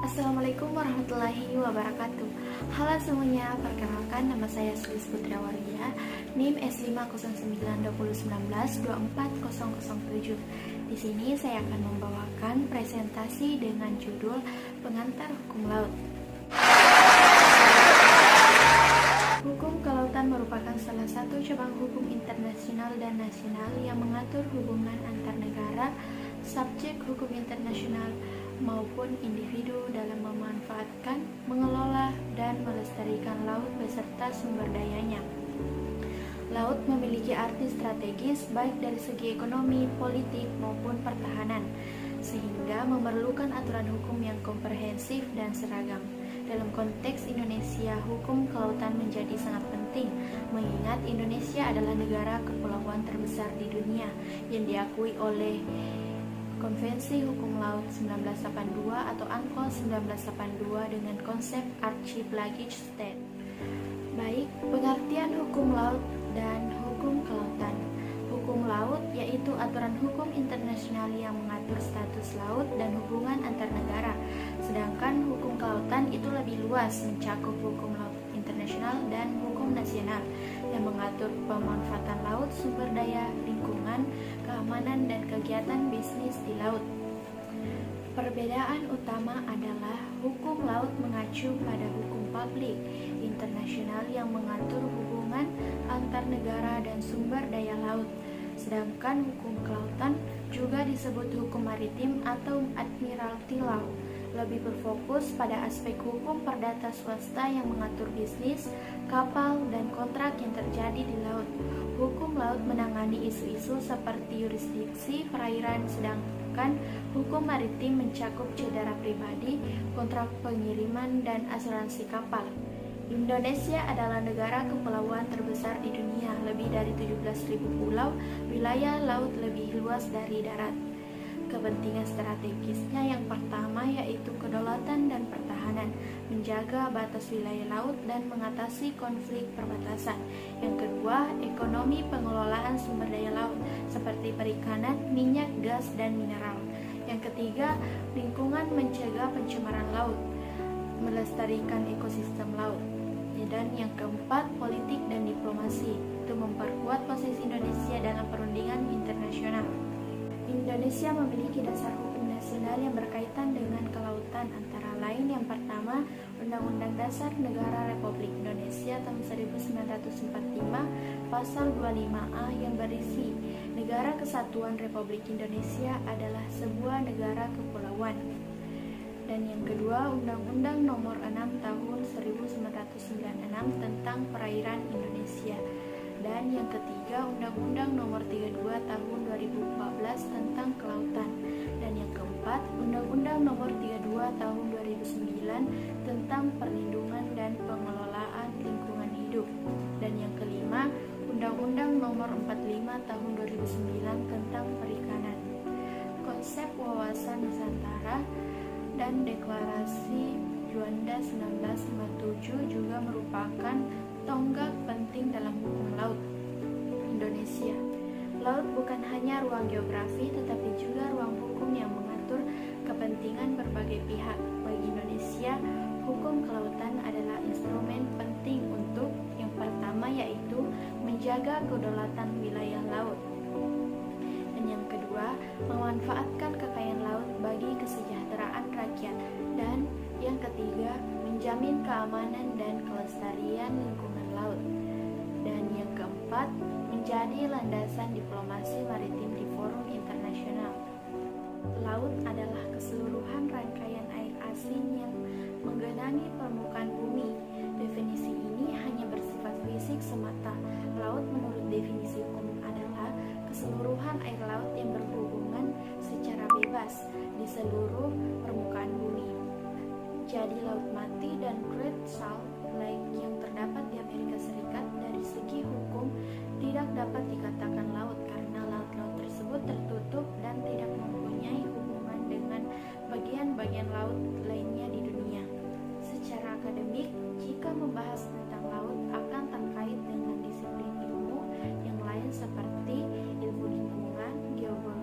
Assalamualaikum warahmatullahi wabarakatuh. Halo semuanya, perkenalkan nama saya Sulis Putrawaria, NIM S5092019-24007. Di sini saya akan membawakan presentasi dengan judul Pengantar Hukum Laut. Hukum kelautan merupakan salah satu cabang hukum internasional dan nasional yang mengatur hubungan antar negara, subjek hukum internasional maupun individu dalam memanfaatkan, mengelola, dan melestarikan laut beserta sumber dayanya. Laut memiliki arti strategis baik dari segi ekonomi, politik, maupun pertahanan, sehingga memerlukan aturan hukum yang komprehensif dan seragam. Dalam konteks Indonesia, hukum kelautan menjadi sangat penting, mengingat Indonesia adalah negara kepulauan terbesar di dunia yang diakui oleh Konvensi Hukum Laut 1982 atau UNCLOS 1982 dengan konsep Archipelagic State. Baik, pengertian hukum laut dan hukum kelautan. Hukum laut yaitu aturan hukum internasional yang mengatur status laut dan hubungan antar negara. Sedangkan hukum kelautan itu lebih luas, mencakup hukum laut internasional dan hukum nasional yang mengatur pemanfaatan laut, sumber daya, lingkungan, keamanan, dan kegiatan bisnis di laut. Perbedaan utama adalah hukum laut mengacu pada hukum publik internasional yang mengatur hubungan antar negara dan sumber daya laut. Sedangkan hukum kelautan juga disebut hukum maritim atau Admiralty Law, lebih berfokus pada aspek hukum perdata swasta yang mengatur bisnis, kapal, dan kontrak yang terjadi di laut. Hukum laut menangani isu-isu seperti yurisdiksi perairan, sedangkan hukum maritim mencakup cedera pribadi, kontrak pengiriman, dan asuransi kapal. Indonesia adalah negara kepulauan terbesar di dunia, lebih dari 17.000 pulau, wilayah laut lebih luas dari darat. Kepentingan strategisnya yang pertama yaitu kedaulatan dan pertahanan, menjaga batas wilayah laut dan mengatasi konflik perbatasan. Yang kedua, ekonomi pengelolaan sumber daya laut seperti perikanan, minyak, gas, dan mineral. Yang ketiga, lingkungan, mencegah pencemaran laut, melestarikan ekosistem laut. Dan yang keempat, politik dan diplomasi, itu memperkuat posisi Indonesia dalam perundingan internasional. Indonesia memiliki dasar hukum nasional yang berkaitan dengan kelautan, antara lain yang pertama, Undang-Undang Dasar Negara Republik Indonesia tahun 1945 pasal 25A yang berisi Negara Kesatuan Republik Indonesia adalah sebuah negara kepulauan. Dan yang kedua, Undang-Undang Nomor 6 Tahun 1996 tentang Perairan Indonesia. Dan yang ketiga, Undang-Undang Nomor 32 Tahun 2014 tentang Kelautan. Dan yang keempat, Undang-Undang Nomor 32 Tahun 2009 tentang Perlindungan dan Pengelolaan Lingkungan Hidup. Dan yang kelima, Undang-Undang Nomor 45 Tahun 2009 tentang Perikanan. Konsep wawasan Nusantara dan Deklarasi Juanda 1957 juga merupakan tonggak penting dalam hukum laut Indonesia. Laut bukan hanya ruang geografi, tetapi juga ruang hukum yang mengatur kepentingan berbagai pihak. Bagi Indonesia, hukum kelautan adalah instrumen penting untuk yang pertama yaitu menjaga kedaulatan wilayah laut. Dan yang kedua, memanfaatkan kekayaan laut bagi kesejahteraan rakyat. Dan yang ketiga, menjamin keamanan dan kelestarian lingkungan laut. Dan yang keempat, menjadi landasan diplomasi maritim di forum internasional. Laut adalah keseluruhan rangkaian air asin yang menggenangi permukaan bumi. Definisi ini hanya bersifat fisik semata. Laut menurut definisi hukum adalah keseluruhan air laut yang berhubungan secara bebas di seluruh permukaan bumi. Jadi Laut Mati dan Great Salt Lake yang terdapat di Amerika Serikat dari segi hukum tidak dapat dikatakan laut karena laut-laut tersebut tertutup dan tidak mempunyai hubungan dengan bagian-bagian laut lainnya di dunia. Secara akademik, jika membahas tentang laut akan terkait dengan disiplin ilmu yang lain seperti ilmu lingkungan, geologi,